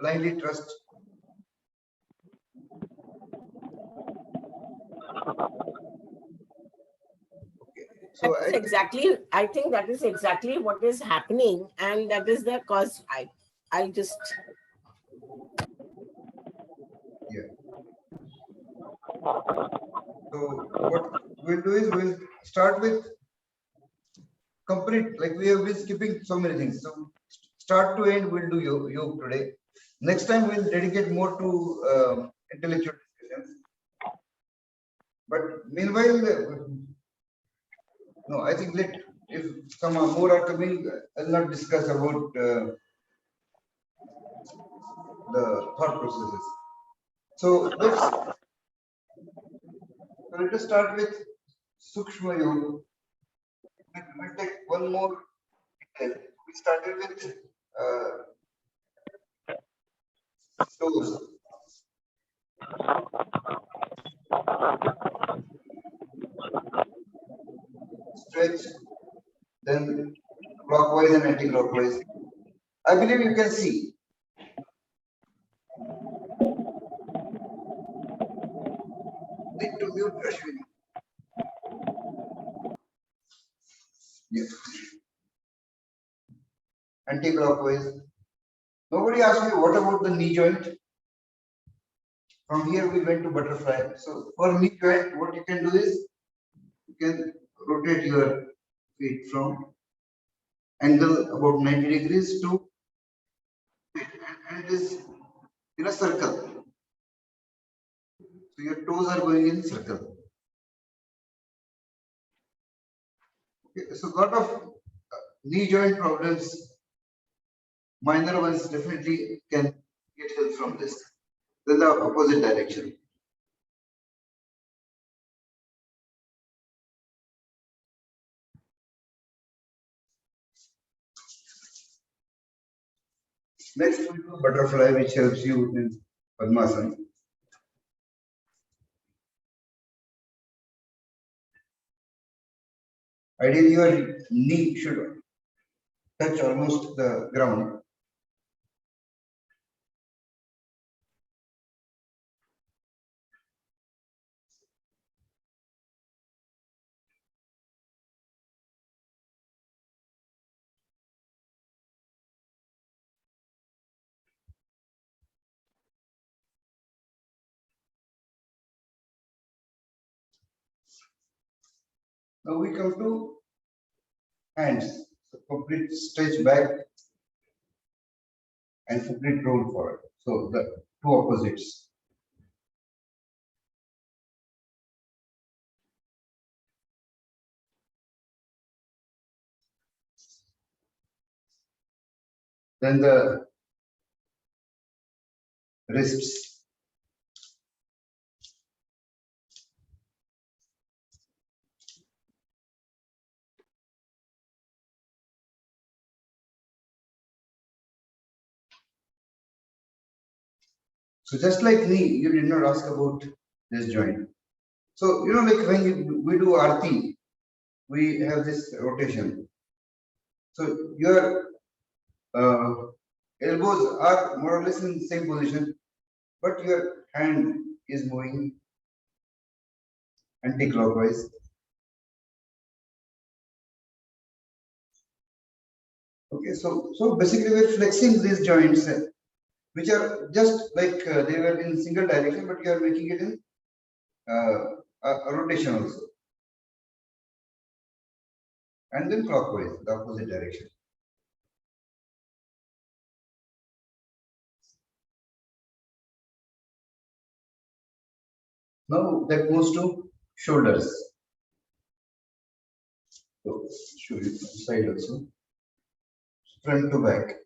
blindly trust. So I think that is exactly what is happening, and that is the cause. I'll just. Yeah. So what we'll do is we'll start with complete, like we have been skipping so many things. So start to end, we'll do yoga today. Next time we'll dedicate more to intellectual discussions. But meanwhile, no, I think if some more are coming, I'll not discuss about the thought processes. So let us start with Sookshma Yoga. We'll take one more detail. We started with toes. Stretch, then clockwise and anti-clockwise. I believe you can see. Need to mute Ashwini. Yes. Anti-clockwise. Nobody asked me what about the knee joint. From here we went to butterfly. So for knee joint, what you can do is you can rotate your feet from angle about 90 degrees to, and it is in a circle. So your toes are going in circle. Okay, so a lot of knee joint problems, minor ones definitely can get help from this. Then the opposite direction. Next we do butterfly, which helps you in Padmasana. Ideally, your knee should touch almost the ground. Now we come to hands. So complete stretch back and complete roll forward. So the two opposites. Then the wrists. So just like knee, you did not ask about this joint. So like when we do arti, we have this rotation. So your elbows are more or less in the same position, but your hand is moving anti-clockwise. Okay, so basically we're flexing these joints, which are just like they were in single direction, but you are making it in a rotation also, and then clockwise, the opposite direction. Now that moves to shoulders. So show you from side also, front to back.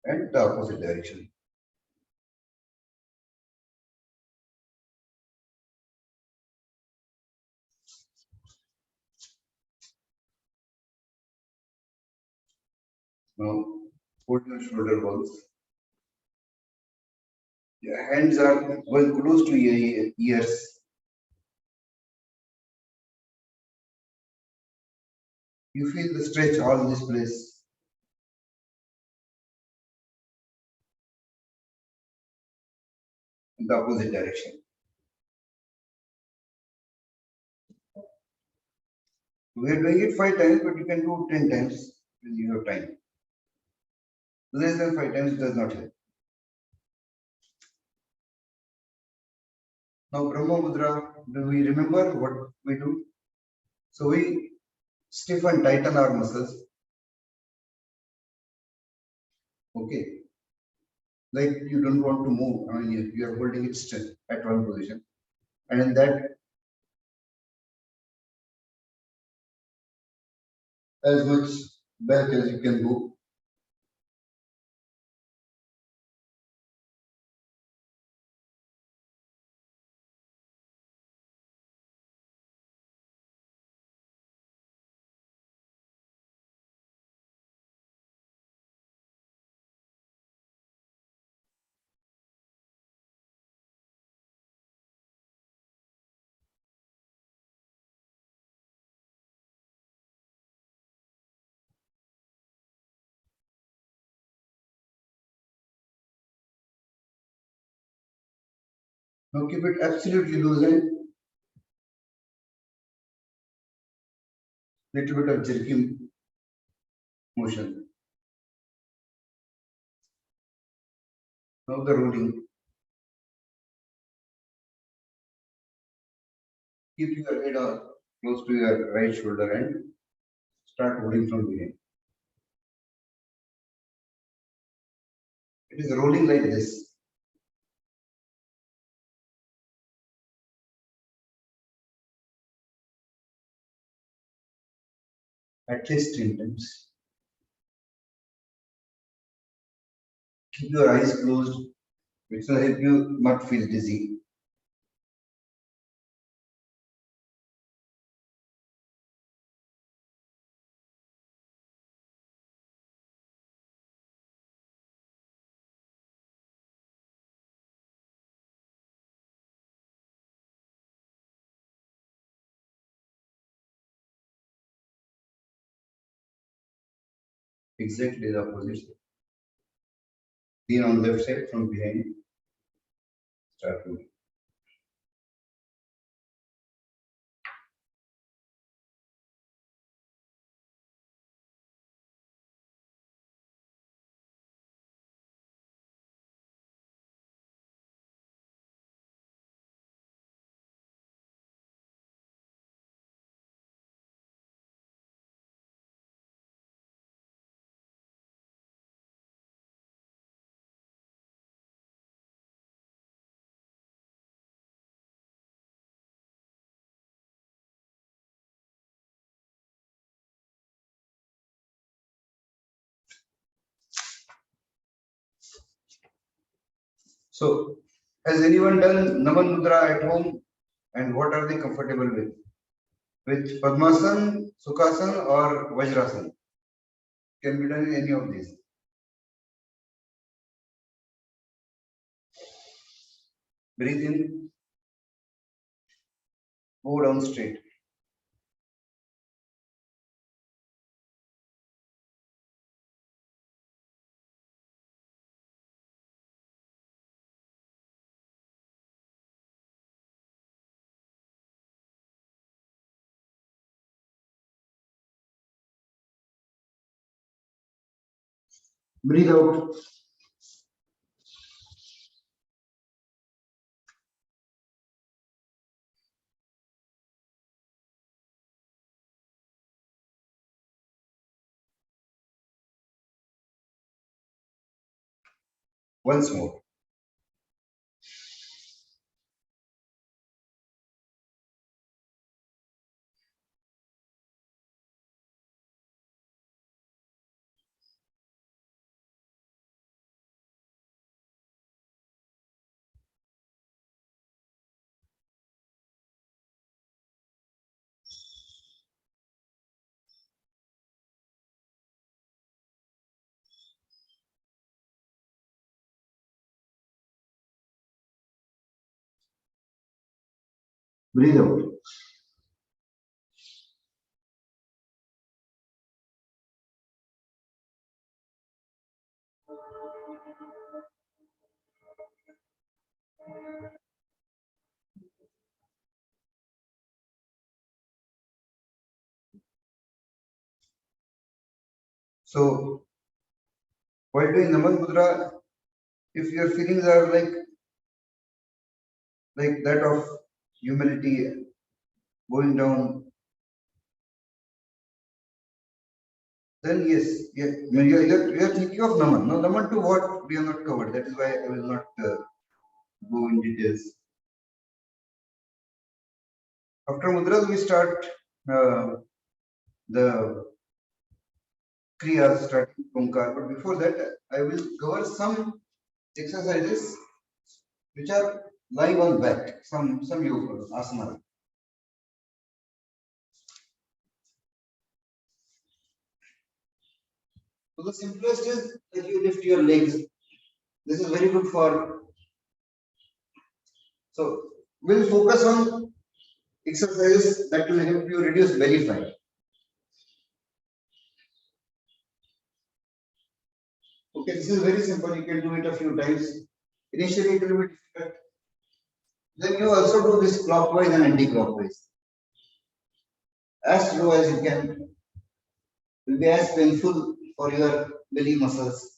And the opposite direction. Now put your shoulder balls. Your hands are going close to your ears. You feel the stretch all this place. In the opposite direction. We are doing it 5 times, but you can do 10 times when you have time. Less than 5 times does not help. Now, Brahma Mudra, do we remember what we do? So we stiffen, tighten our muscles. Okay. Like you don't want to move. I mean, you are holding it still at one position. And in that, as much back as you can go. Now keep it absolutely loose and little bit of jerky motion. Now the rolling. Keep your head on close to your right shoulder and start rolling from behind. It is rolling like this. At least 10 times. Keep your eyes closed, which will help you not feel dizzy. Exactly the opposite. Then on left side from behind, start rolling. So, has anyone done Naman Mudra at home? And what are they comfortable with? With Padmasan, Sukhasan, or Vajrasan? Can be done in any of these. Breathe in, go down straight. Breathe out. Once more. Breathe out. So while doing Naman Mudra, if your feelings are like that of humility going down, then yes, you're thinking of Naman. Now Naman to what we have not covered. That is why I will not go in details. After Mudras, we start the Kriyas starting Omkar. But before that, I will cover some exercises which are lying on back, some yoga, asana. So the simplest is that you lift your legs. This is very good for. So we'll focus on exercises that will help you reduce belly fat. Okay, this is very simple. You can do it a few times. Initially, it will be difficult. Then you also do this clockwise and anti-clockwise. As slow as you can. Will be as painful for your belly muscles.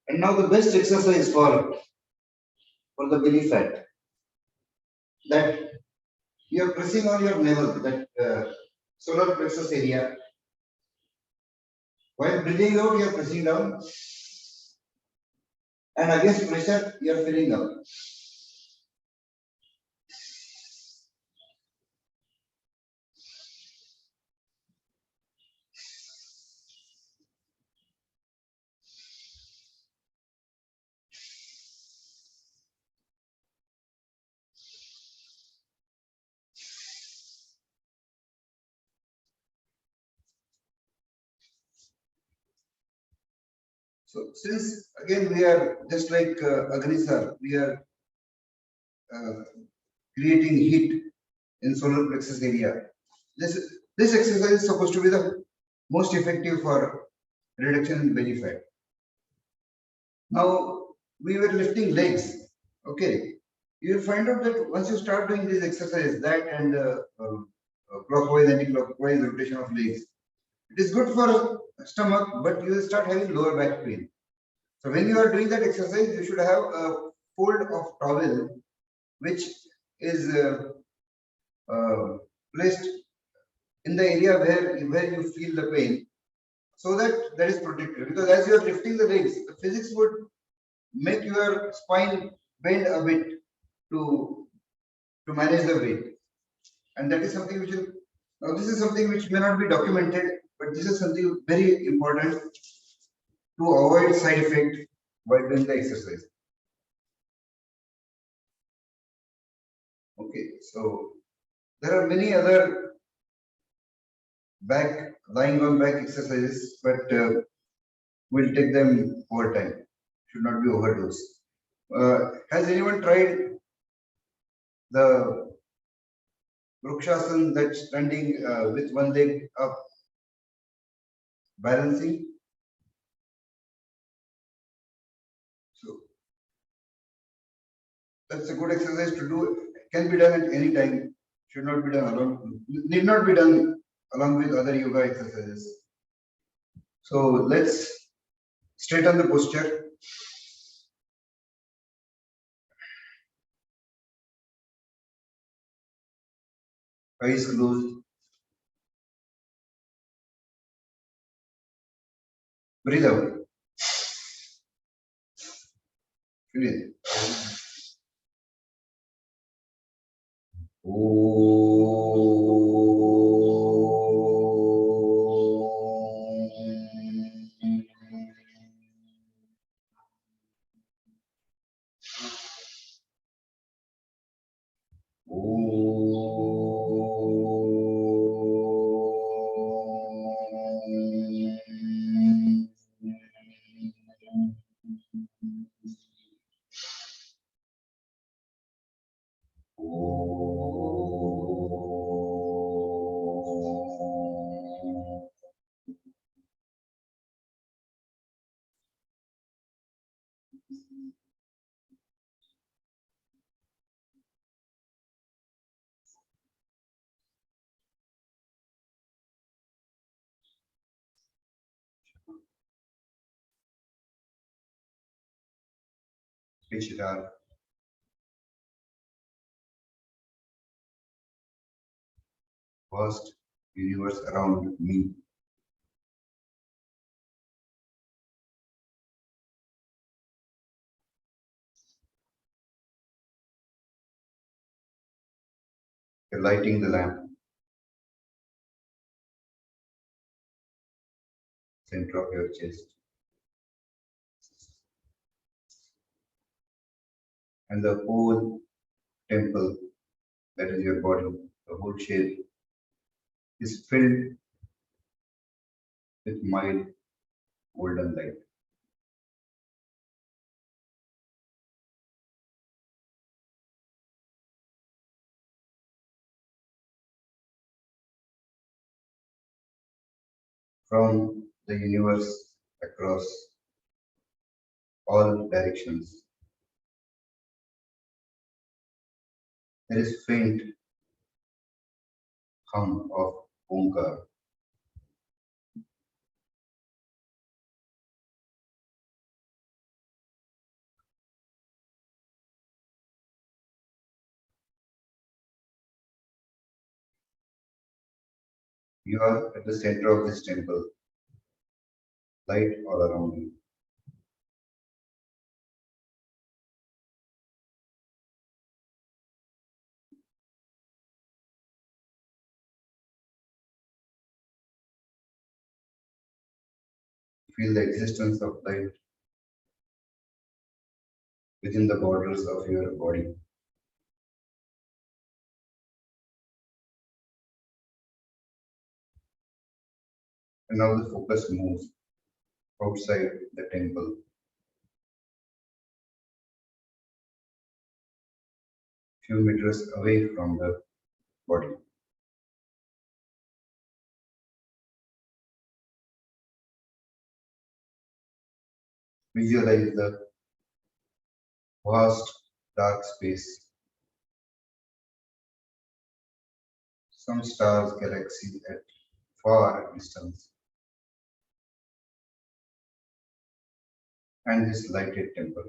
And now the best exercise for the belly fat. That you are pressing on your navel, that solar plexus area. While breathing out, you are pressing down. And against pressure, you are filling up. So since again we are just like Agnisar, we are creating heat in solar plexus area. This exercise is supposed to be the most effective for reduction in belly fat. Now we were lifting legs. Okay, you will find out that once you start doing this exercise, that and clockwise and anti-clockwise rotation of legs, it is good for stomach, but you will start having lower back pain. So when you are doing that exercise, you should have a fold of towel which is placed in the area where you feel the pain, so that is protected. Because as you are lifting the legs, the physics would make your spine bend a bit to manage the weight, and that is something which is now this is something which may not be documented, but this is something very important to avoid side effect while doing the exercise. Okay, so there are many other lying on back exercises, but we'll take them over time. Should not be overdosed. Has anyone tried the Vrukshasana, that's standing with one leg up, balancing? So that's a good exercise to do. Can be done at any time. Should not be done alone. Need not be done along with other yoga exercises. So let's straighten the posture. Eyes closed. Breathe out. Feel it. which are vast universe around me. You're lighting the lamp, center of your chest. And the whole temple, that is your body, the whole shape, is filled with mild golden light. From the universe across all directions, there is faint hum of Omkar. You are at the center of this temple, light all around you. Feel the existence of light within the borders of your body. And now the focus moves outside the temple. Few meters away from the body. Visualize the vast dark space. Some stars, galaxies at far distance. And this lighted temple.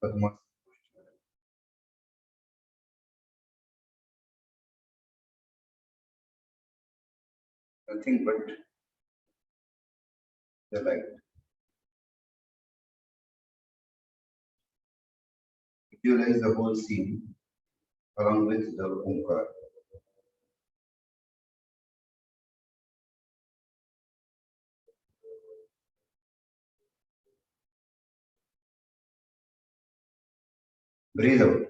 Padma, nothing but the light. Visualize the whole scene along with the Omkar. Breathe out.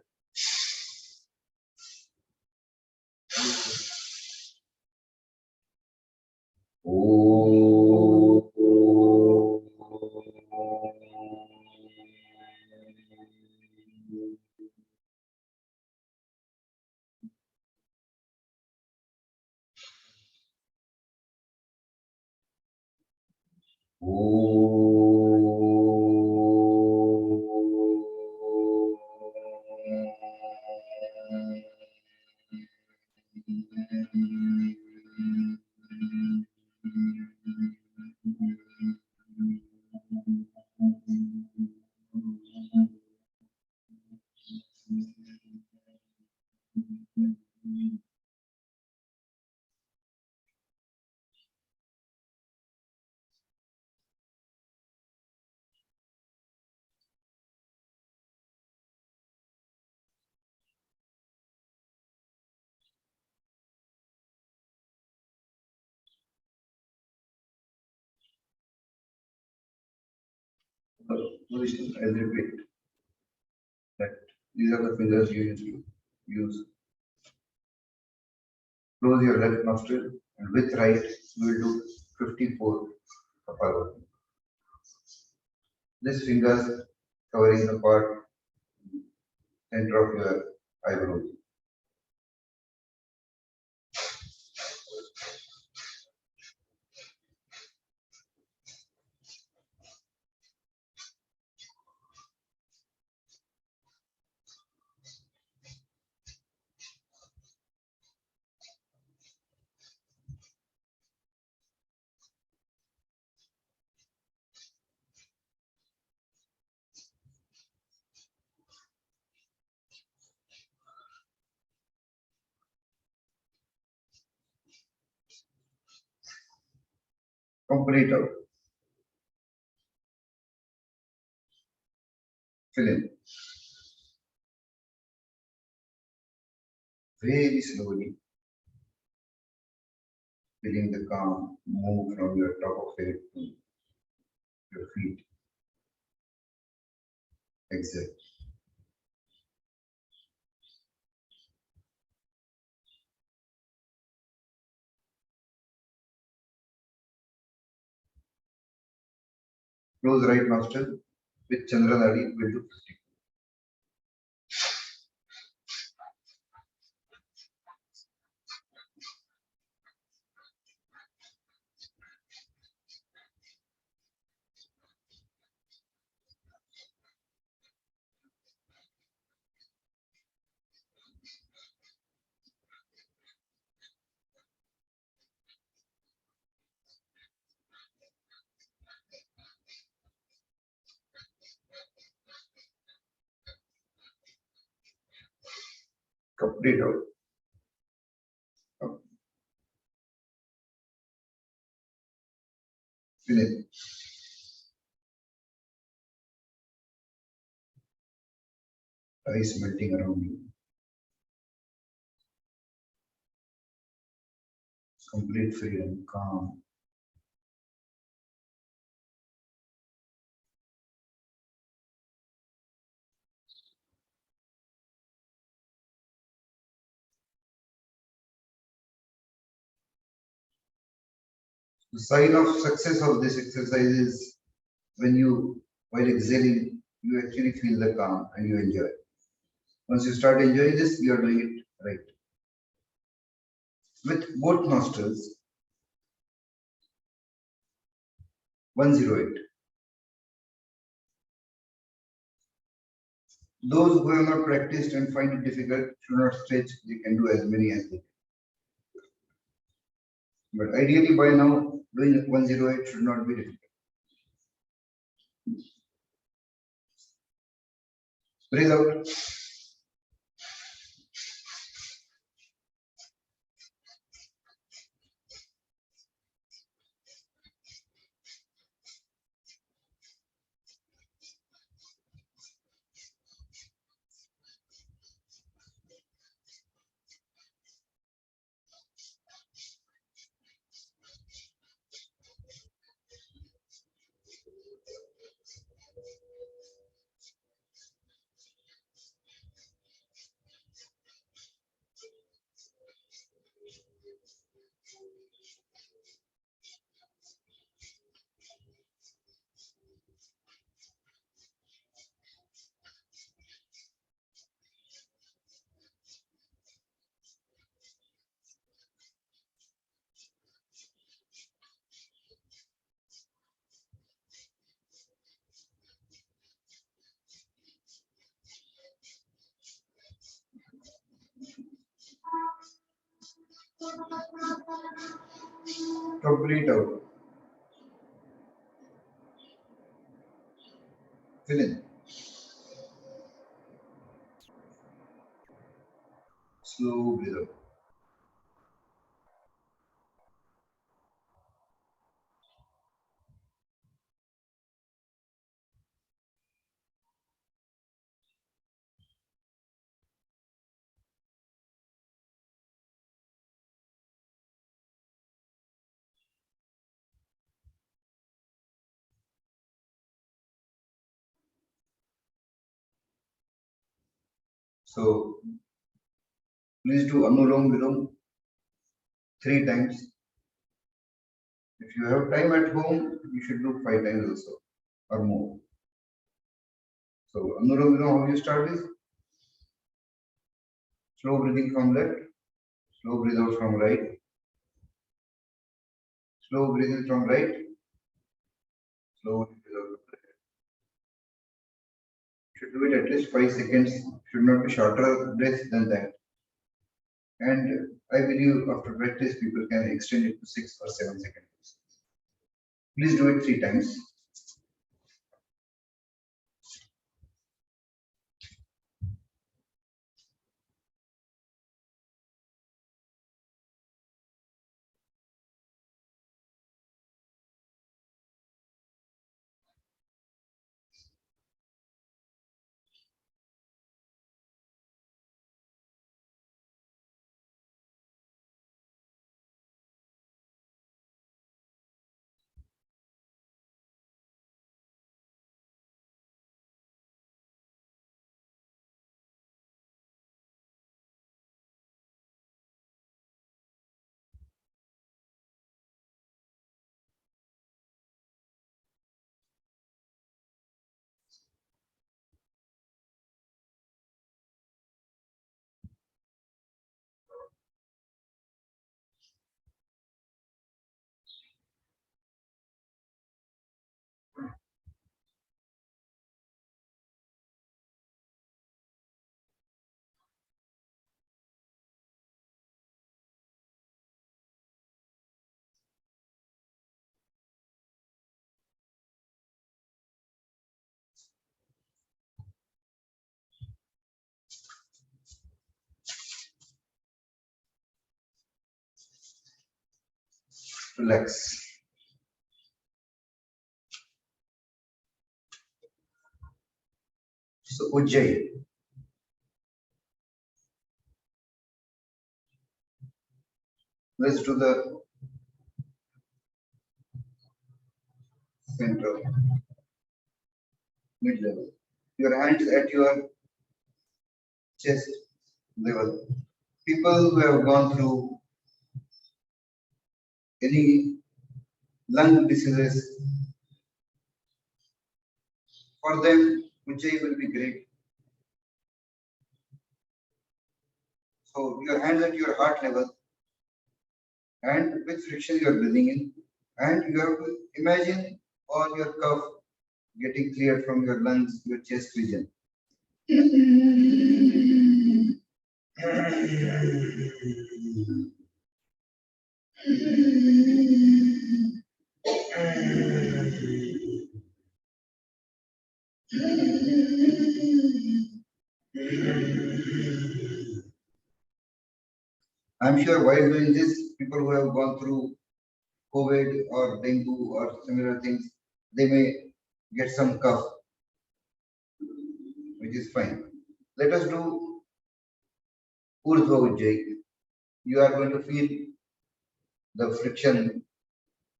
Oh. Position, I'll repeat that these are the fingers you usually use. Close your left nostril and with right we will do 54 Kapalabhati. These fingers covering the part center of your eyebrows. Complete out. Fill in. Very slowly, feeling the calm move from your top of head to your feet. Exhale. Close right nostril with Chandra Nadi. We'll do 50. Complete out. Finish. Ice melting around you. Complete freedom, calm. The sign of success of this exercise is when you, while exhaling, you actually feel the calm and you enjoy. Once you start enjoying this, you are doing it right. With both nostrils, 108. Those who have not practiced and find it difficult should not stretch, they can do as many as they can. But ideally, by now, doing 108 should not be difficult. Breathe out. Complete out. Fill in. Slow breathe out. So please do Anulom Vilom 3 times. If you have time at home, you should do 5 times also or more. So Anulom Vilom, how you start is slow breathing from left, slow breathe out from right, slow breathing from right, slow breathe out from left. Should do it at least 5 seconds, should not be shorter breath than that. And I believe after practice, people can extend it to 6 or 7 seconds. Please do it 3 times. Relax. So Ujjayi. Let's do the center, mid level. Your hands at your chest level. People who have gone through any lung diseases, for them, Ujjayi will be great. So your hands at your heart level, and with friction you are breathing in, and you have to imagine all your cough getting cleared from your lungs, your chest region. I'm sure while doing this, people who have gone through COVID or dengue or similar things, they may get some cough, which is fine. Let us do Urdhva Ujjayi. You are going to feel the friction,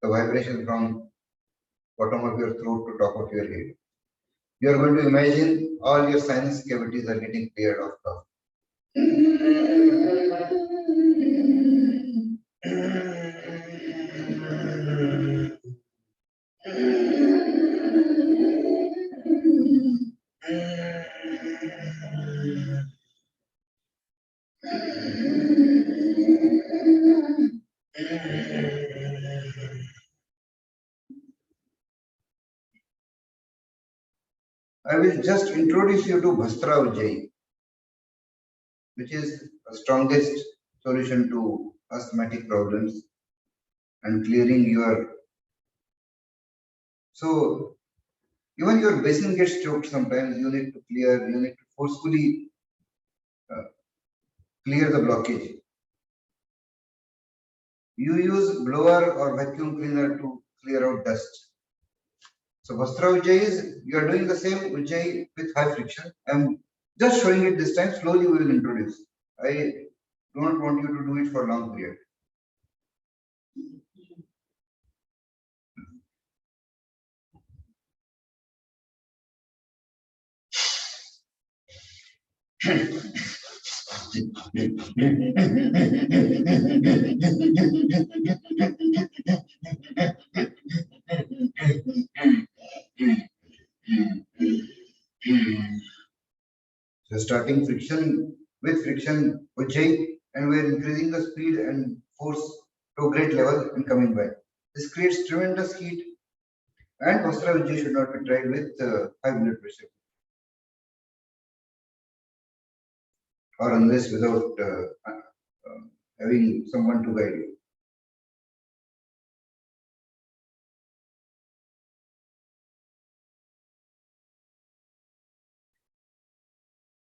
the vibration from bottom of your throat to top of your head. You are going to imagine all your sinus cavities are getting cleared of cough. I will just introduce you to Bhastra Ujjayi, which is the strongest solution to asthmatic problems and clearing your. So even your basin gets choked sometimes. You need to clear. You need to forcefully clear the blockage. You use blower or vacuum cleaner to clear out dust. So Vastra Ujjayi is, you are doing the same Ujjayi with high friction. I'm just showing it this time, slowly we will introduce. I do not want you to do it for a long period. So starting friction with friction Ujjayi, and we are increasing the speed and force to a great level and coming back. This creates tremendous heat, and Vastra Ujjayi should not be tried with high blood pressure or unless without having someone to guide you.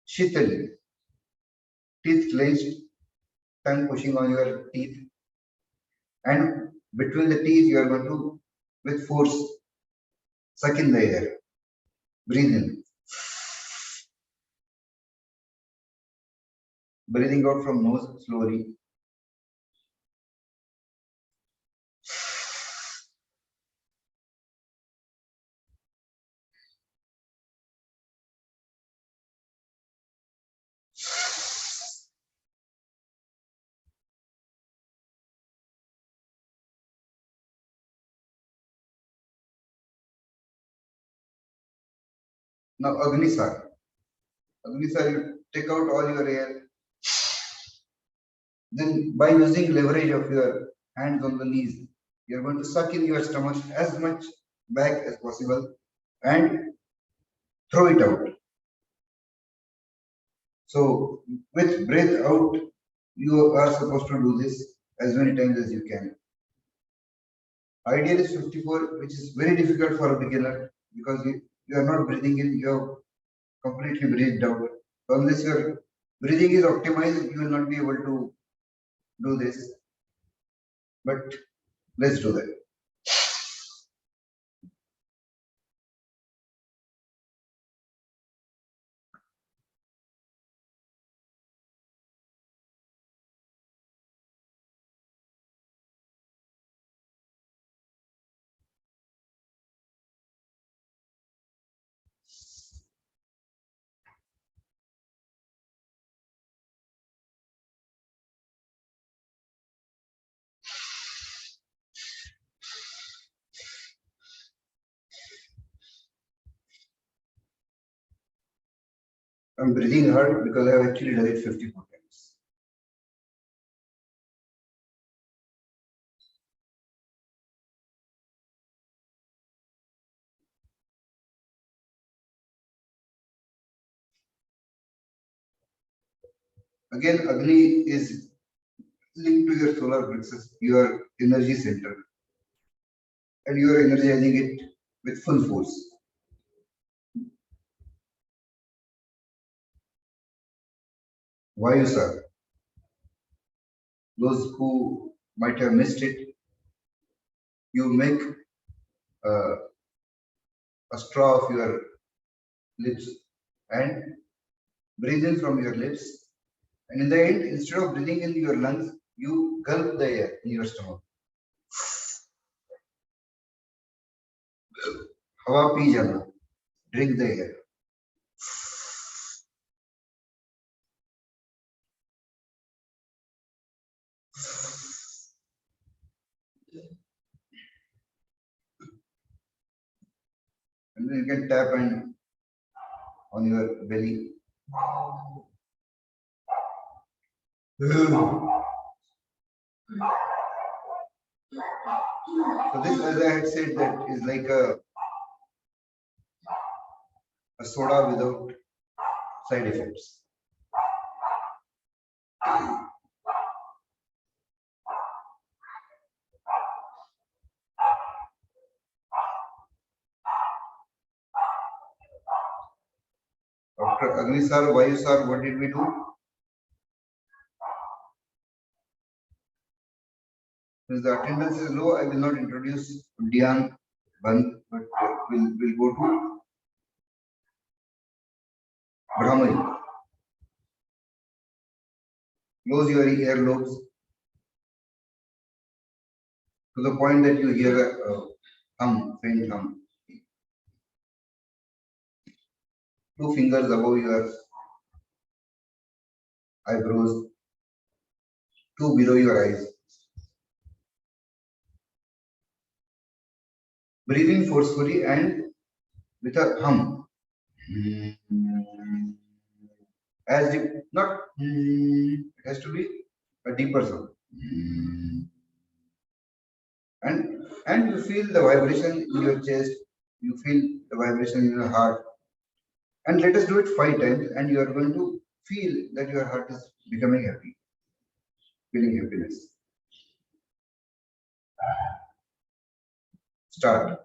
Shitali, teeth clenched, tongue pushing on your teeth, and between the teeth you are going to, with force, suck in the air. Breathe in. Breathing out from nose slowly. Now Agnisar. Agnisar, you take out all your air. Then by using leverage of your hands on the knees, you are going to suck in your stomach as much back as possible and throw it out. So with breath out, you are supposed to do this as many times as you can. Ideal is 54, which is very difficult for a beginner because you are not breathing in, you have completely breathed out. So unless your breathing is optimized, you will not be able to do this. But Let's do that. I'm breathing hard because I have actually done it 54 times. Again, Agni is linked to your solar plexus, your energy center, and you are energizing it with full force. Vayusar, those who might have missed it, you make a straw of your lips and breathe in from your lips. And in the end, instead of breathing in your lungs, you gulp the air in your stomach. Hawa pi jana, drink the air. And then you can tap and on your belly. So this, as I had said, that is like a soda without side effects. After Agnisar, Vayusar, what did we do? Since the attendance is low, I will not introduce Dhyan, Bandh, but we'll go to Brahmari. Close your earlobes to the point that you hear a hum, faint hum. 2 fingers above your eyebrows, 2 below your eyes. Breathing forcefully and with a hum. As deep, not it has to be a deeper sound. And you feel the vibration in your chest, you feel the vibration in your heart. And let us do it 5 times, and you are going to feel that your heart is becoming happy, feeling happiness. Start.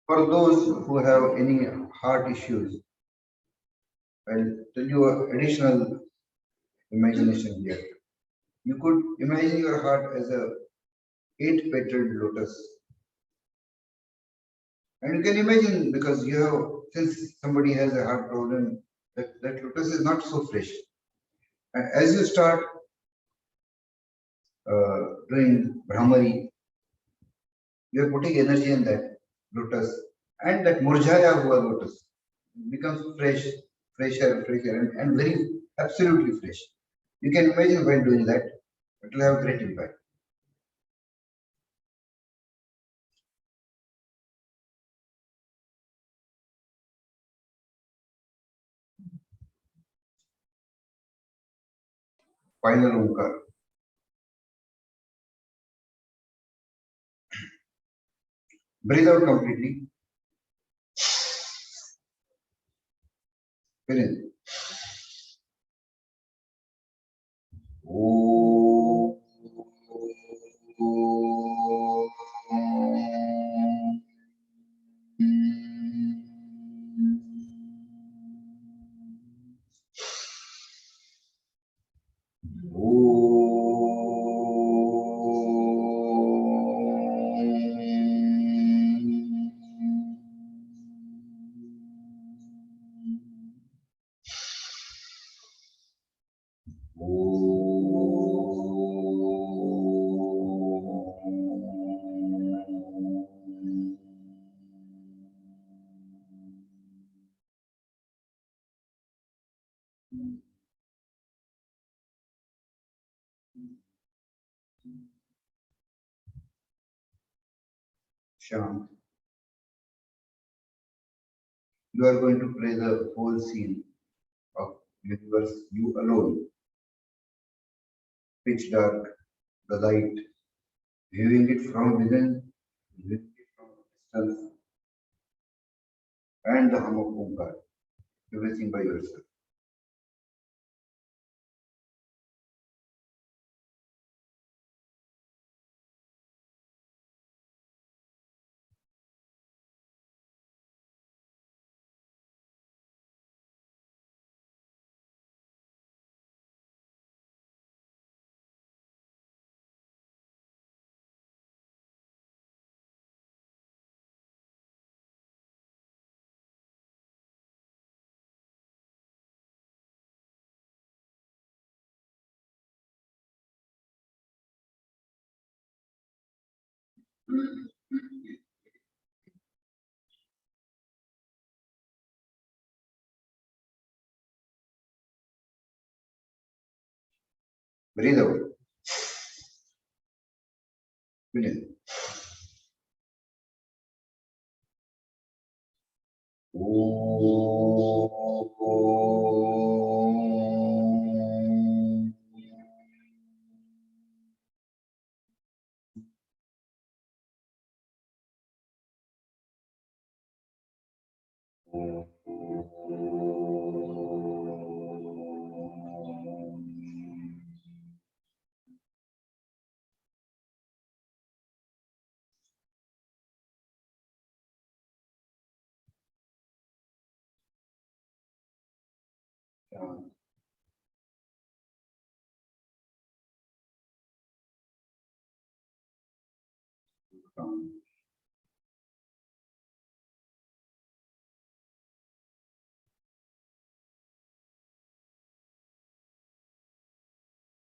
For those who have any heart issues, I'll tell you an additional imagination here. You could imagine your heart as a 8-petaled lotus. And you can imagine, because you have, since somebody has a heart problem, that lotus is not so fresh. And as you start doing Brahmari, you are putting energy in that lotus, and that Murjaya Hua lotus becomes fresh, fresher, and very absolutely fresh. You can imagine when doing that, it will have great impact. Final Omkar. Breathe out completely. Fill in. Om. Shant. You are going to play the whole scene of universe, you alone, pitch dark, the light, viewing it from within, viewing it from distance, and the hum of Omkar, everything by yourself. Breathe out, fill in.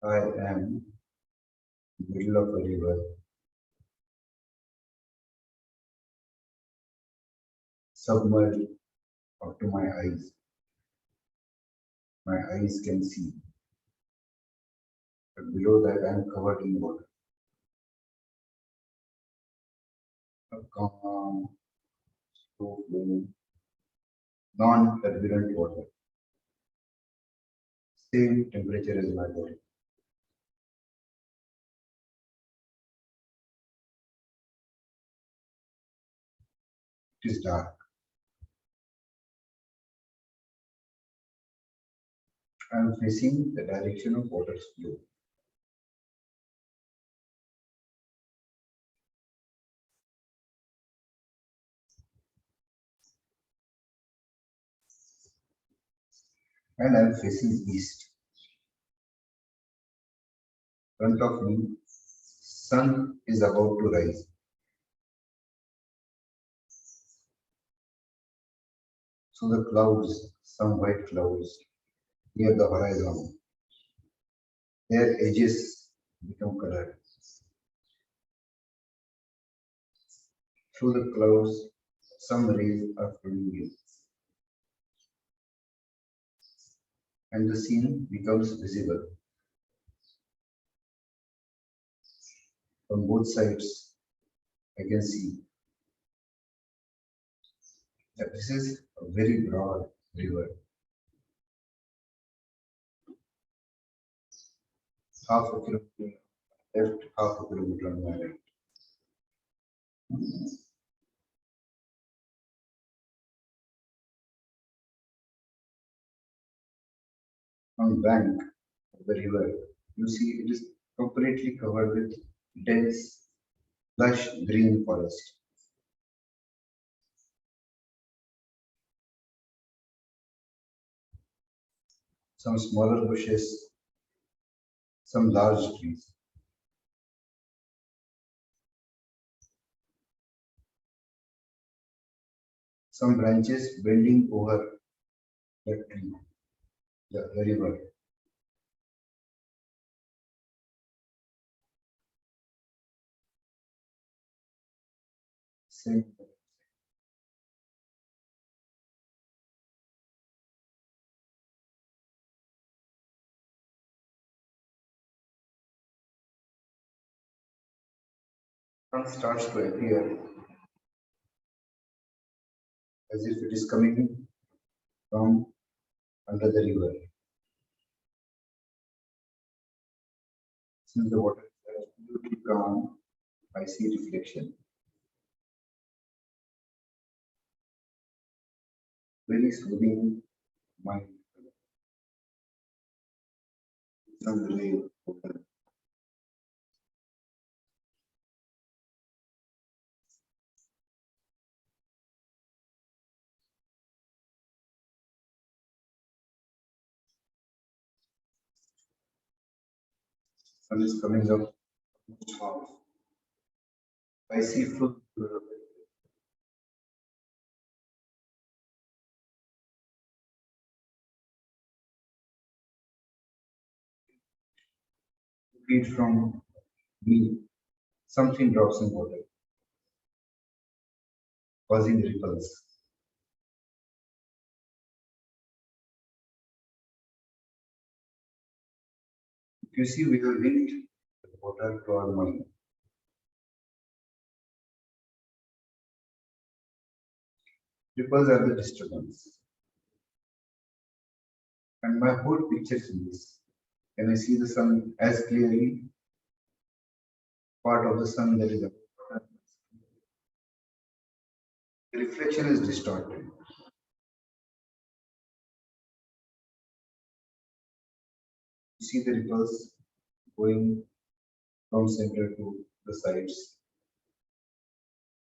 I am in the middle of a river, submerged up to my eyes. My eyes can see, but below that I am covered in water. A calm, slow flowing, non-turbulent water. Same temperature as my body. It is dark. I am facing the direction of water's flow. And I am facing east. In front of me, sun is about to rise. So the clouds, some white clouds near the horizon, their edges become colored. Through the clouds, some rays are flowing in, and the scene becomes visible. From both sides, I can see that this is a very broad river, half a kilometer left, half a kilometer on my right. On the bank of the river, you see it is completely covered with dense, lush green forest. Some smaller bushes, some large trees. Some branches bending over the tree, the river. Same. Sun starts to appear as if it is coming from under the river. Since the water is absolutely calm, I see reflection. Very soothing mind. Some ray open. Sun is coming up. I see full feet from me. Something drops in water, causing ripples. If you see, we have linked the water to our mind. Ripples are the disturbance. And my whole picture is in this. Can I see the sun as clearly? Part of the sun that is above water. The reflection is distorted. You see the ripples going from center to the sides.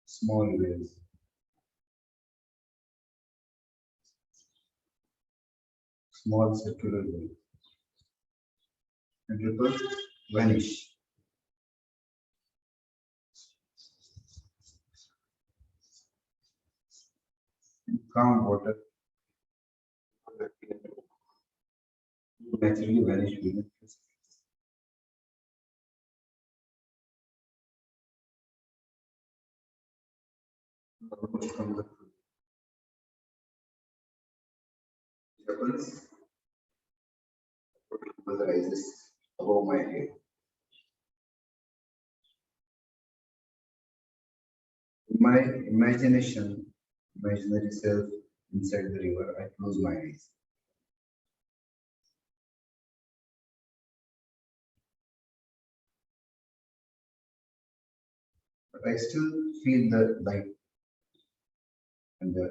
Small waves. Small circular waves. And ripples vanish. In calm water naturally vanish within a few seconds. Almost from the ripples, ripples rises above my head. In my imagination, imaginary self inside the river, I close my eyes. But I still feel the light and the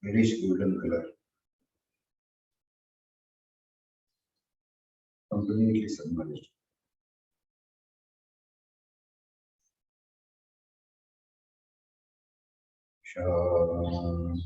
reddish golden color completely submerged. Shanti.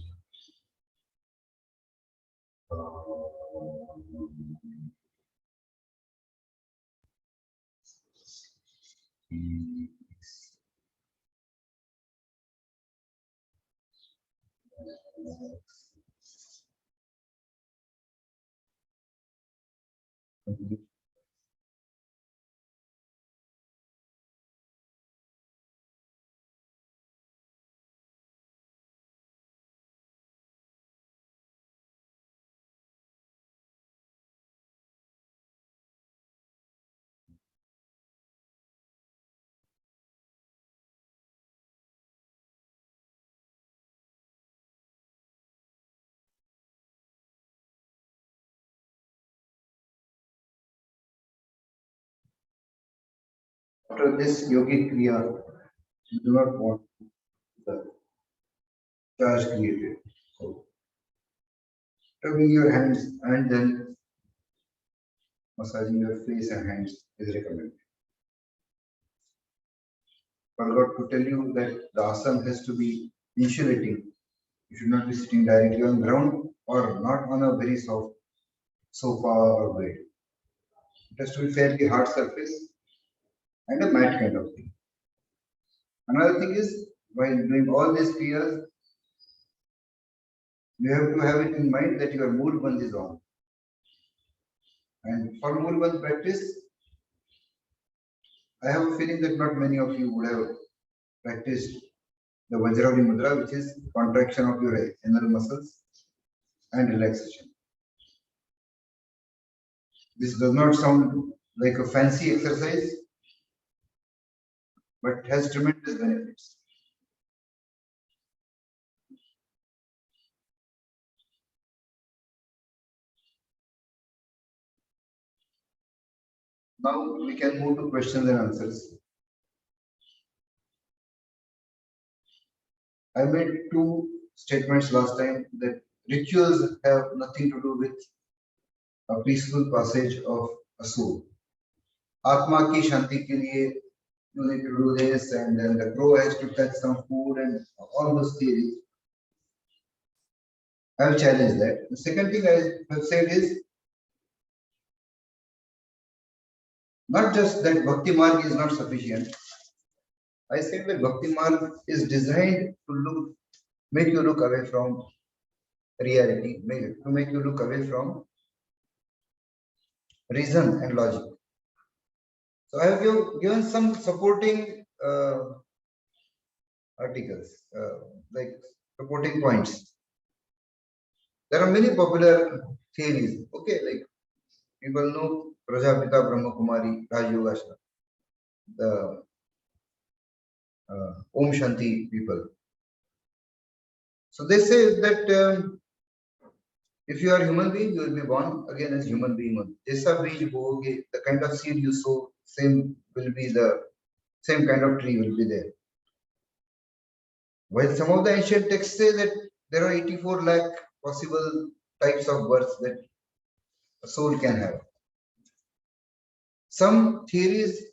After this yogic kriya, you do not want the charge created. So, rubbing your hands and then massaging your face and hands is recommended. Forgot to tell you that the asana has to be insulating. You should not be sitting directly on ground or not on a very soft sofa or bed. It has to be fairly hard surface and a mat kind of thing. Another thing is, while doing all these kriyas, you have to have it in mind that your mood bandh is on. And for mood bandh practice, I have a feeling that not many of you would have practiced the Vajravani Mudra, which is contraction of your inner muscles and relaxation. This does not sound like a fancy exercise, but has tremendous benefits. Now we can move to questions and answers. I made two statements last time that rituals have nothing to do with a peaceful passage of a soul. Atma ki shanti ke liye you need to do this, and then the crow has to touch some food and all those theories. I have challenged that. The second thing I have said is not just that Bhakti Marg is not sufficient. I said that Bhakti Marg is designed to make you look away from reality, to make you look away from reason and logic. So I have given some supporting articles, like supporting points. There are many popular theories. Okay, like people know Prajapita Brahma Kumari Raj Yogashna, the Om Shanti people. So they say that if you are a human being, you will be born again as human being. Jaisa beej boge, the kind of seed you sow, same will be the same kind of tree will be there. While some of the ancient texts say that there are 84 lakh possible types of births that a soul can have. Some theories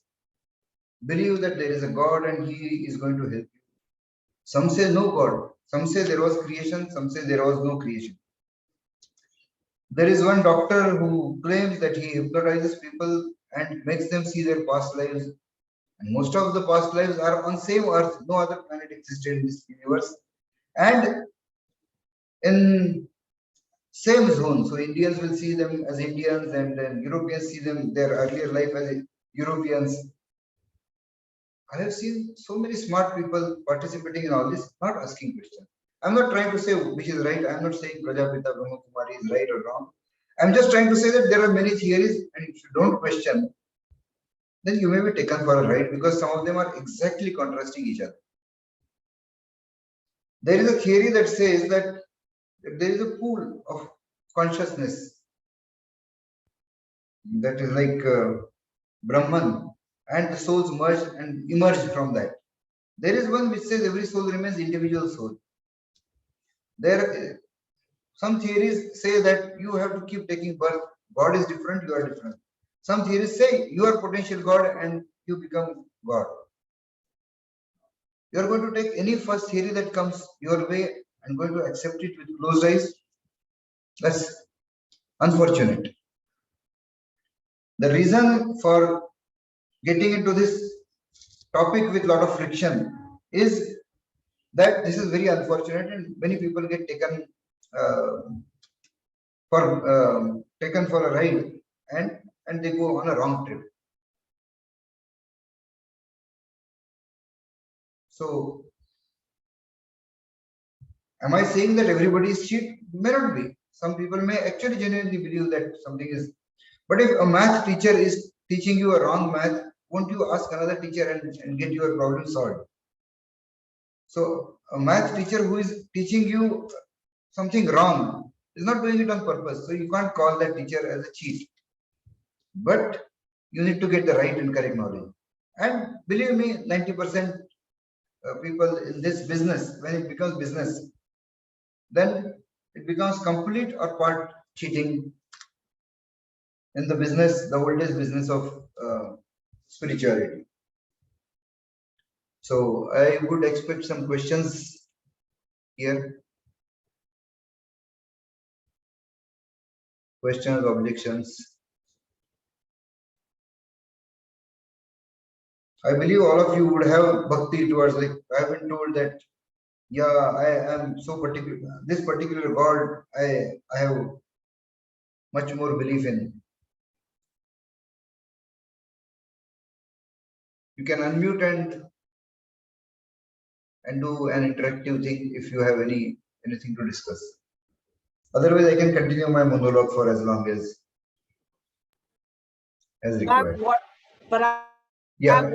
believe that there is a God and he is going to help you. Some say no God. Some say there was creation. Some say there was no creation. There is one doctor who claims that he hypnotizes people and makes them see their past lives. And most of the past lives are on same earth. No other planet existed in this universe. And in same zone. So Indians will see them as Indians, and then Europeans see them their earlier life as Europeans. I have seen so many smart people participating in all this, not asking questions. I'm not trying to say which is right. I'm not saying Prajapita Brahma Kumari is right or wrong. I'm just trying to say that there are many theories, and if you don't question, then you may be taken for a ride because some of them are exactly contrasting each other. There is a theory that says that there is a pool of consciousness that is like Brahman, and the souls merge and emerge from that. There is one which says every soul remains individual soul. There, some theories say that you have to keep taking birth. God is different, you are different. Some theories say you are potential God and you become God. You are going to take any first theory that comes your way and going to accept it with closed eyes. That's unfortunate. The reason for getting into this topic with a lot of friction is that this is very unfortunate and many people get taken for a ride and they go on a wrong trip. So am I saying that everybody is cheat? May not be. Some people may actually genuinely believe that something is. But if a math teacher is teaching you a wrong math, won't you ask another teacher and get your problem solved? So a math teacher who is teaching you something wrong is not doing it on purpose. So you can't call that teacher as a cheat. But you need to get the right and correct knowledge. And believe me, 90% people in this business, when it becomes business, then it becomes complete or part cheating in the business, the oldest business of spirituality. So I would expect some questions here. Questions, objections. I believe all of you would have bhakti towards, like I've been told that, yeah, I am so particular, this particular God, I have much more belief in. You can unmute and do an interactive thing if you have anything to discuss. Otherwise, I can continue my monologue for as long as required.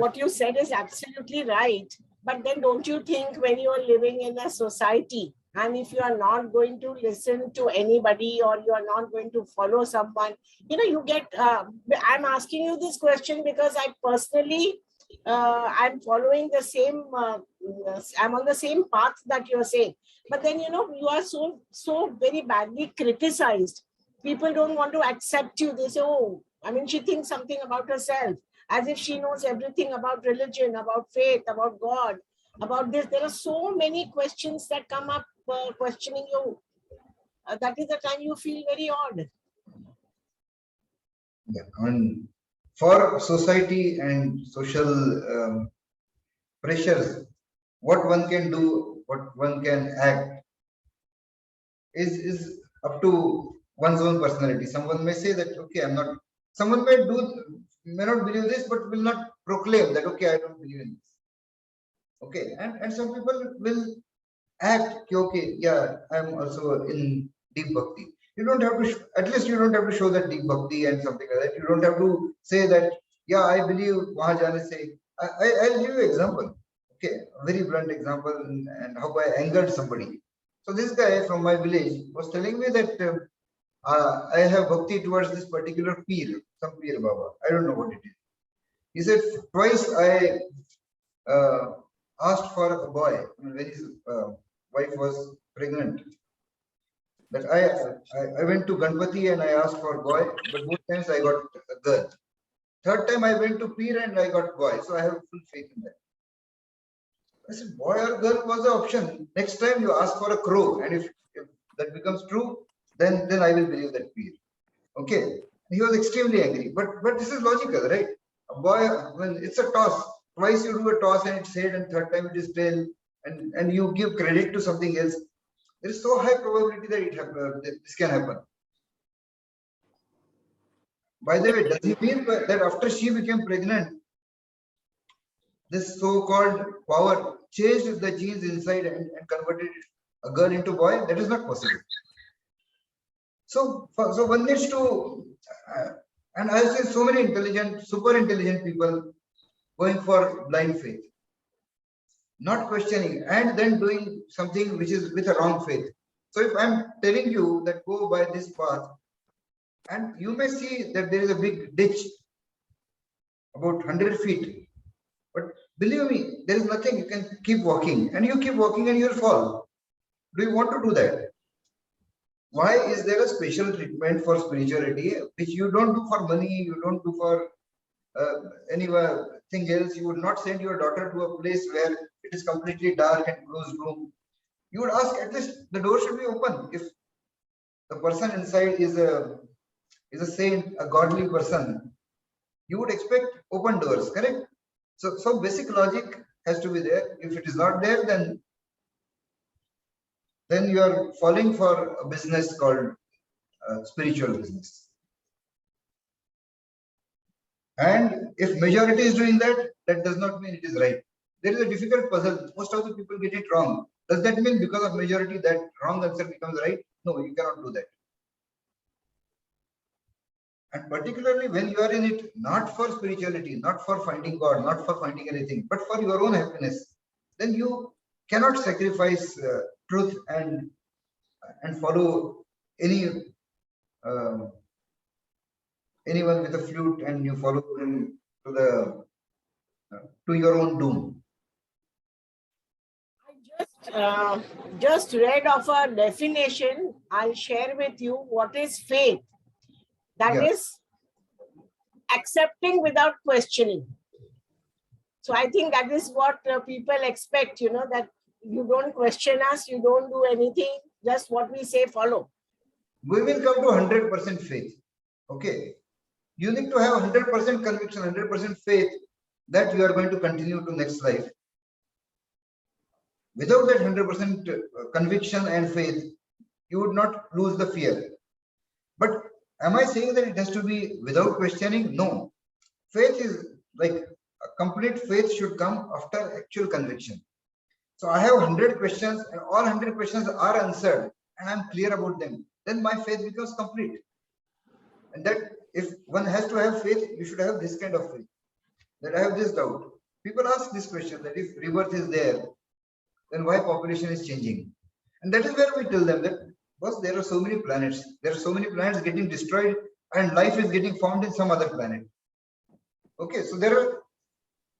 What you said is absolutely right. But then don't you think when you are living in a society and if you are not going to listen to anybody or you are not going to follow someone, you get, I'm asking you this question because I personally, I'm following the same, I'm on the same path that you're saying. But then, you are so very badly criticized. People don't want to accept you. They say, oh, she thinks something about herself, as if she knows everything about religion, about faith, about God, about this. There are so many questions that come up questioning you. That is the time you feel very odd. Yeah, and for society and social pressures, what one can do, what one can act is up to one's own personality. Someone may say that, okay, I'm not, someone may not believe this, but will not proclaim that, okay, I don't believe in this. Okay, and some people will act, okay, yeah, I'm also in deep bhakti. You don't have to, at least you don't have to show that deep bhakti and something like that. You don't have to say that, yeah, I believe wahan jane se. I'll give you an example. Okay, a very blunt example and how I angered somebody. So this guy from my village was telling me that I have bhakti towards this particular peer, some peer Baba. I don't know what it is. He said twice I asked for a boy when his wife was pregnant. That I went to Ganpati and I asked for a boy, but both times I got a girl. Third time I went to Peer and I got boy, so I have full faith in that. I said, boy or girl was the option. Next time you ask for a crow, and if that becomes true, then I will believe that Peer. Okay. He was extremely angry, but this is logical, right? A boy, when it's a toss, twice you do a toss and it's head, and third time it is tail, and you give credit to something else. There is so high probability that this can happen. By the way, does he mean that after she became pregnant, this so-called power changed the genes inside and converted a girl into boy? That is not possible. So one needs to, and I have seen so many intelligent, super intelligent people going for blind faith, not questioning, and then doing something which is with a wrong faith. So if I'm telling you that go by this path, and you may see that there is a big ditch about 100 feet, but believe me, there is nothing. You can keep walking, and you keep walking and you'll fall. Do you want to do that? Why is there a special treatment for spirituality which you don't do for money, you don't do for anything else? You would not send your daughter to a place where it is completely dark and closed room. You would ask, at least the door should be open. If the person inside is a saint, a godly person, you would expect open doors, correct? So basic logic has to be there. If it is not there, then you are falling for a business called spiritual business. And if majority is doing that, that does not mean it is right. There is a difficult puzzle. Most of the people get it wrong. Does that mean because of majority that wrong answer becomes right? No, you cannot do that. And particularly when you are in it, not for spirituality, not for finding God, not for finding anything, but for your own happiness, then you cannot sacrifice truth and follow anyone with a flute and you follow him to the to your own doom. I just read of a definition. I'll share with you what is faith. That Yeah. is accepting without questioning. So I think that is what people expect, that you don't question us, you don't do anything, just what we say, follow. We will come to 100% faith. Okay. You need to have 100% conviction, 100% faith that you are going to continue to next life. Without that 100% conviction and faith, you would not lose the fear. But am I saying that it has to be without questioning? No. Faith is like a complete faith should come after actual conviction. So I have 100 questions and all 100 questions are answered and I'm clear about them. Then my faith becomes complete. And that if one has to have faith, you should have this kind of faith. That I have this doubt. People ask this question that if rebirth is there, then why population is changing? And that is where we tell them that, boss, there are so many planets. There are so many planets getting destroyed and life is getting found in some other planet. Okay,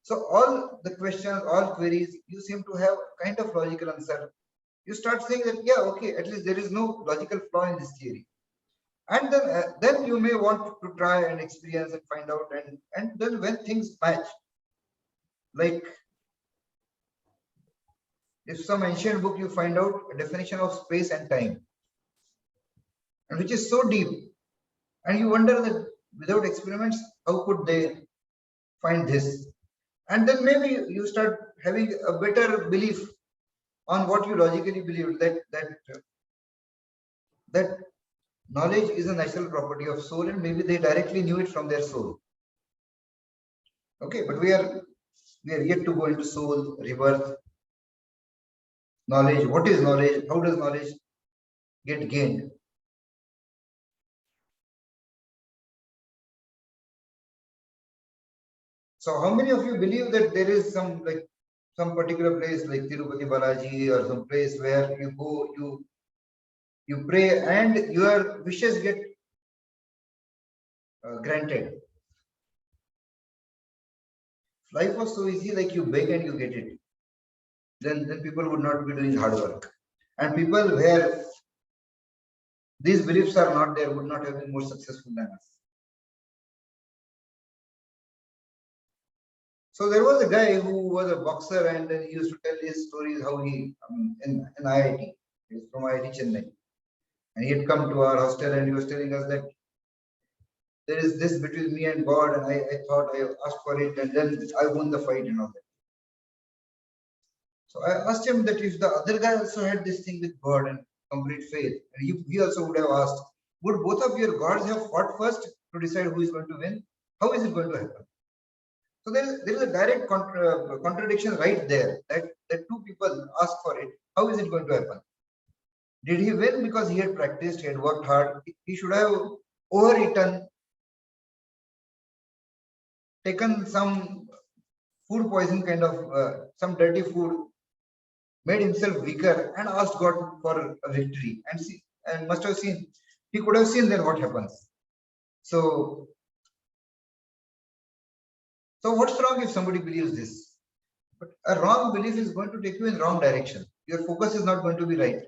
so all the questions, all queries, you seem to have kind of logical answer. You start saying that, yeah, okay, at least there is no logical flaw in this theory. And then you may want to try and experience and find out. And then when things match, like if some ancient book you find out a definition of space and time, and which is so deep, and you wonder that without experiments, how could they find this? And then maybe you start having a better belief on what you logically believe, that knowledge is a natural property of soul, and maybe they directly knew it from their soul. Okay, but we are yet to go into soul, rebirth, knowledge. What is knowledge? How does knowledge get gained? So how many of you believe that there is some particular place like Tirupati Balaji or some place where you go, you pray and your wishes get granted? Life was so easy, like you beg and you get it. Then people would not be doing hard work. And people where these beliefs are not there would not have been more successful than us. So there was a guy who was a boxer and then he used to tell his stories how he in IIT. He was from IIT Chennai. And he had come to our hostel and he was telling us that there is this between me and God, and I thought I asked for it and then I won the fight and all that. So I asked him that if the other guy also had this thing with God and complete faith, and he also would have asked, would both of your gods have fought first to decide who is going to win? How is it going to happen? So there is a direct contradiction right there, that two people ask for it. How is it going to happen? Did he win because he had practiced, he had worked hard? He should have overeaten, taken some food poison kind of some dirty food, made himself weaker and asked God for a victory, and must have seen, he could have seen then what happens. So what's wrong if somebody believes this? But a wrong belief is going to take you in wrong direction. Your focus is not going to be right.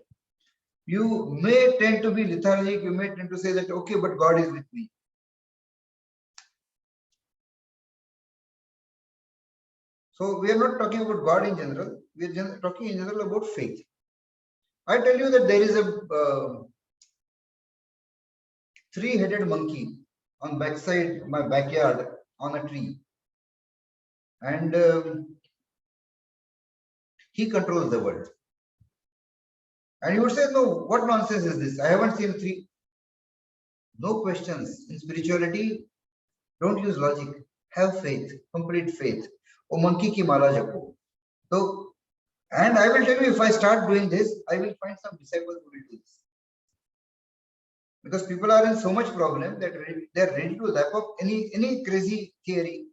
You may tend to be lethargic, you may tend to say that, okay, but God is with me. So we are not talking about God in general, we are talking in general about faith. I tell you that there is a three-headed monkey on backside my backyard on a tree, and he controls the world. And you would say, no, what nonsense is this? I haven't seen three. No questions. In spirituality, don't use logic. Have faith, complete faith. Oh, monkey ki mala japo. So, and I will tell you, if I start doing this, I will find some disciples who will do this. Because people are in so much problem that they are ready to lap up any crazy theory.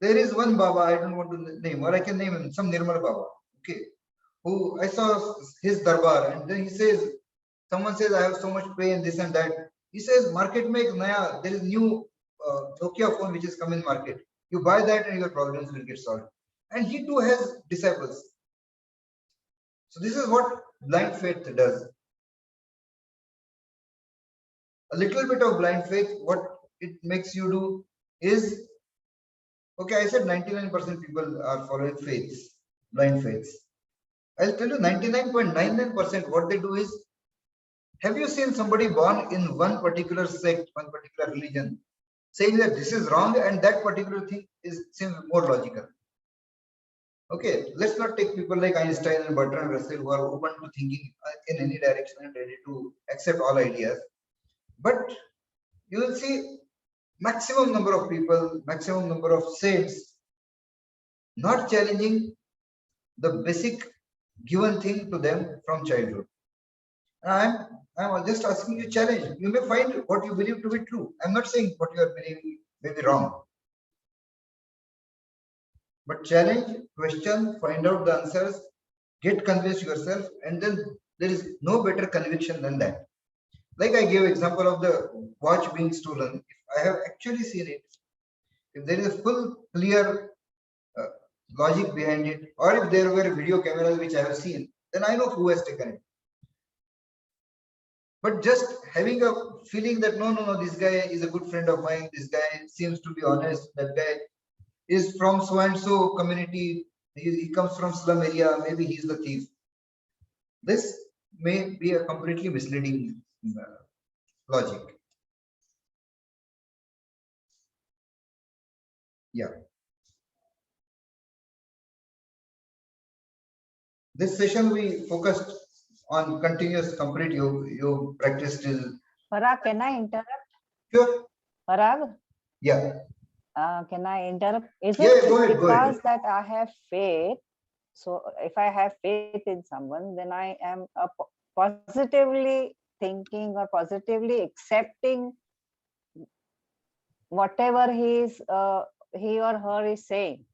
There is one Baba, I don't want to name, or I can name him, some Nirmal Baba, okay, who I saw his darbar, and then he says, someone says, I have so much pain, this and that. He says, market make naya, there is new Nokia phone which is come in market. You buy that and your problems will get solved. And he too has disciples. So this is what blind faith does. A little bit of blind faith, what it makes you do is, okay, I said 99% people are following faiths, blind faiths. I'll tell you 99.99% what they do is, have you seen somebody born in one particular sect, one particular religion, saying that this is wrong and that particular thing seems more logical? Okay, let's not take people like Einstein and Bertrand Russell who are open to thinking in any direction and ready to accept all ideas. But you will see maximum number of people, maximum number of saints not challenging the basic given thing to them from childhood. I'm just asking you challenge. You may find what you believe to be true. I'm not saying what you are believing may be wrong. But challenge, question, find out the answers, get convinced yourself, and then there is no better conviction than that. Like I gave example of the watch being stolen. If I have actually seen it, if there is a full clear logic behind it, or if there were video cameras which I have seen, then I know who has taken it. But just having a feeling that no, this guy is a good friend of mine, this guy seems to be honest, that guy is from so and so community, he comes from slum area, maybe he's the thief. This may be a completely misleading logic. Yeah. This session we focused on continuous complete yoga practice till. Parag, can I interrupt? Sure. Parag? Yeah. Can I interrupt? Is Yeah, it go ahead, because that I have faith? So if I have faith in someone, then I am positively thinking or positively accepting whatever he or her is saying.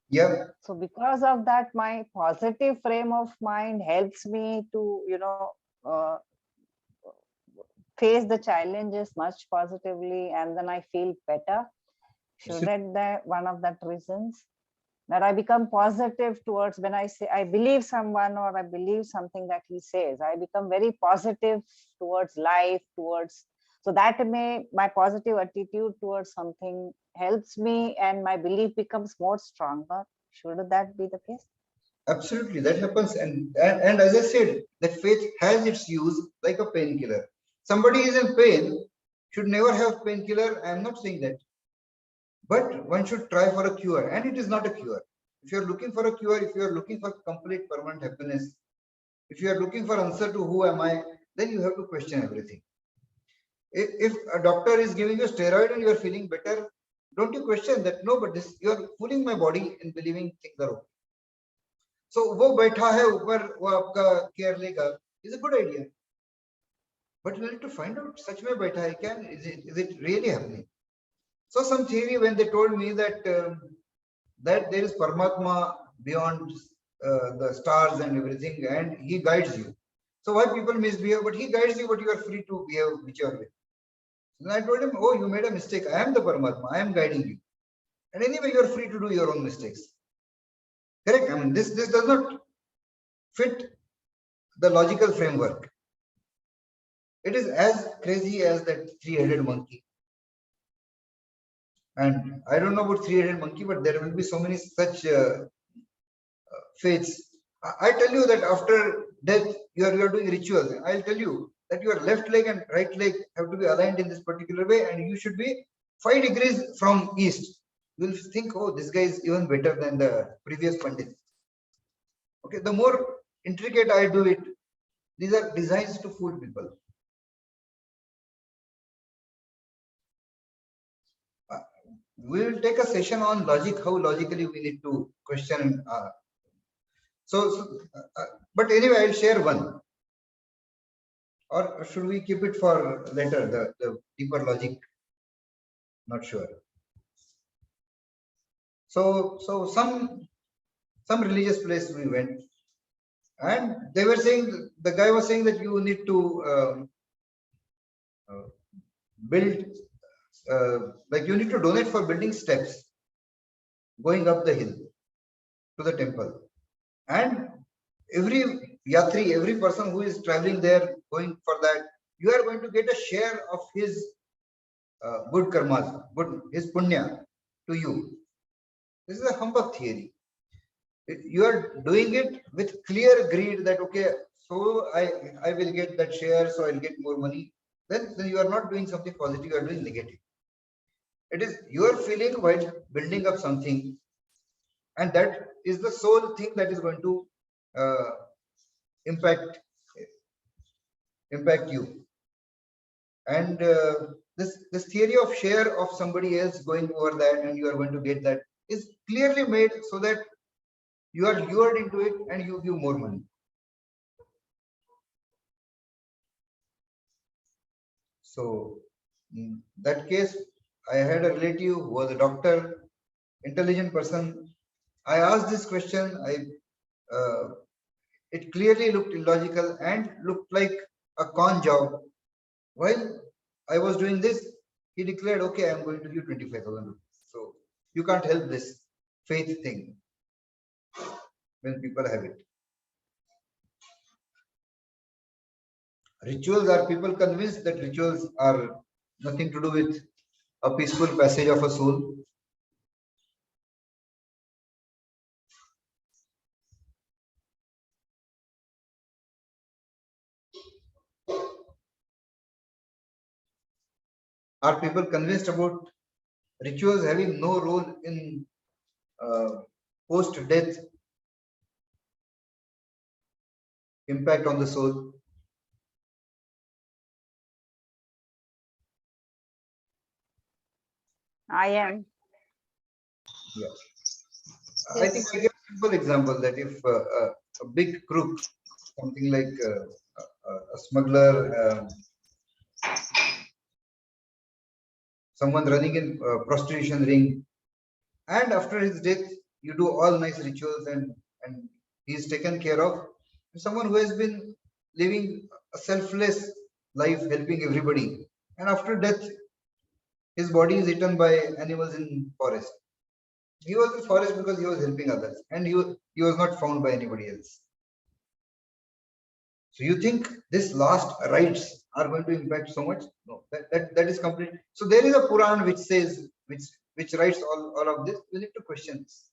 Yeah. So because of that, my positive frame of mind helps me to, face the challenges much positively, and then I feel better. Shouldn't that one of that reasons that I become positive towards when I say I believe someone or I believe something that he says, I become very positive towards life, so that my positive attitude towards something helps me and my belief becomes more stronger. Should that be the case? Absolutely, that happens. And as I said, that faith has its use like a painkiller. Somebody is in pain, should never have painkiller. I am not saying that. But one should try for a cure, and it is not a cure. If you are looking for a cure, if you are looking for complete permanent happiness, if you are looking for answer to who am I, then you have to question everything. If a doctor is giving you steroid and you are feeling better, don't you question that? No, but this you are fooling my body in believing things are okay. So वो बैठा है ऊपर वो आपका care लेगा is a good idea. But you need to find out सच में बैठा है क्या? Is it really happening? So some theory when they told me that that there is Paramatma beyond the stars and everything, and he guides you. So why people misbehave? But he guides you, but you are free to behave whichever way. And I told him, oh, you made a mistake. I am the Paramatma. I am guiding you. And anyway, you are free to do your own mistakes. Correct? I mean, this does not fit the logical framework. It is as crazy as that three-headed monkey. And I don't know about three-headed monkey, but there will be so many such faiths. I tell you that after death, you are doing rituals. I'll tell you that your left leg and right leg have to be aligned in this particular way, and you should be 5 degrees from east. You will think, oh, this guy is even better than the previous Pandit. Okay, the more intricate I do it, these are designs to fool people. We will take a session on logic, how logically we need to question. But anyway, I'll share one. Or should we keep it for later, the deeper logic? Not sure. So some religious place we went, and they were saying, the guy was saying that you need to build, like you need to donate for building steps. going up the hill to the temple. And every yatri, every person who is traveling there, going for that, you are going to get a share of his good karmas, his punya to you. This is a humbug theory. You are doing it with clear greed that, okay, so I will get that share, so I'll get more money. Then you are not doing something positive, you are doing negative. It is your feeling while building up something, and that is the sole thing that is going to uh, impact you. And this theory of share of somebody else going over that and you are going to get that is clearly made so that you are lured into it and you give more money. So in that case, I had a relative who was a doctor, intelligent person. I asked this question. It clearly looked illogical and looked like a con job. While I was doing this, he declared, okay, I'm going to give 25,000 rupees. So you can't help this faith thing when people have it. Rituals, are people convinced that rituals are nothing to do with a peaceful passage of a soul? Are people convinced about rituals having no role in post-death impact on the soul? I am. Yeah. I think I give a simple example that if a big crook, something like a smuggler, someone running in prostitution ring, and after his death, you do all nice rituals and he is taken care of. Someone who has been living a selfless life, helping everybody, and after death, his body is eaten by animals in forest. He was in forest because he was helping others, and he was not found by anybody else. So you think this last rites are going to impact so much? No, that is complete. So there is a Puran which says which writes all of this. We need to question this.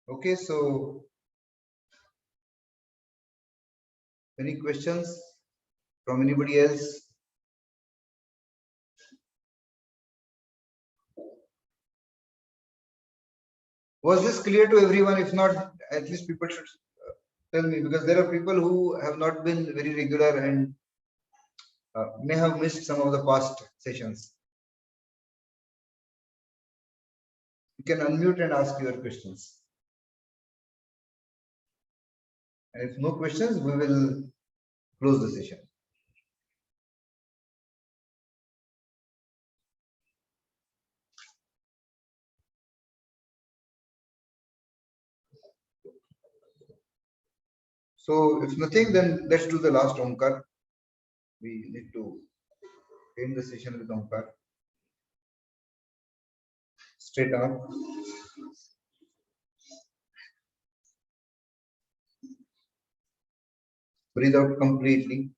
Okay, so any questions from anybody else? Was this clear to everyone? If not, at least people should tell me, because there are people who have not been very regular and may have missed some of the past sessions. You can unmute and ask your questions. And if no questions, we will close the session. So if nothing, then let's do the last Omkar. We need to end the session with Omkar. Straight arm. Breathe out completely.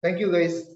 Thank you, guys.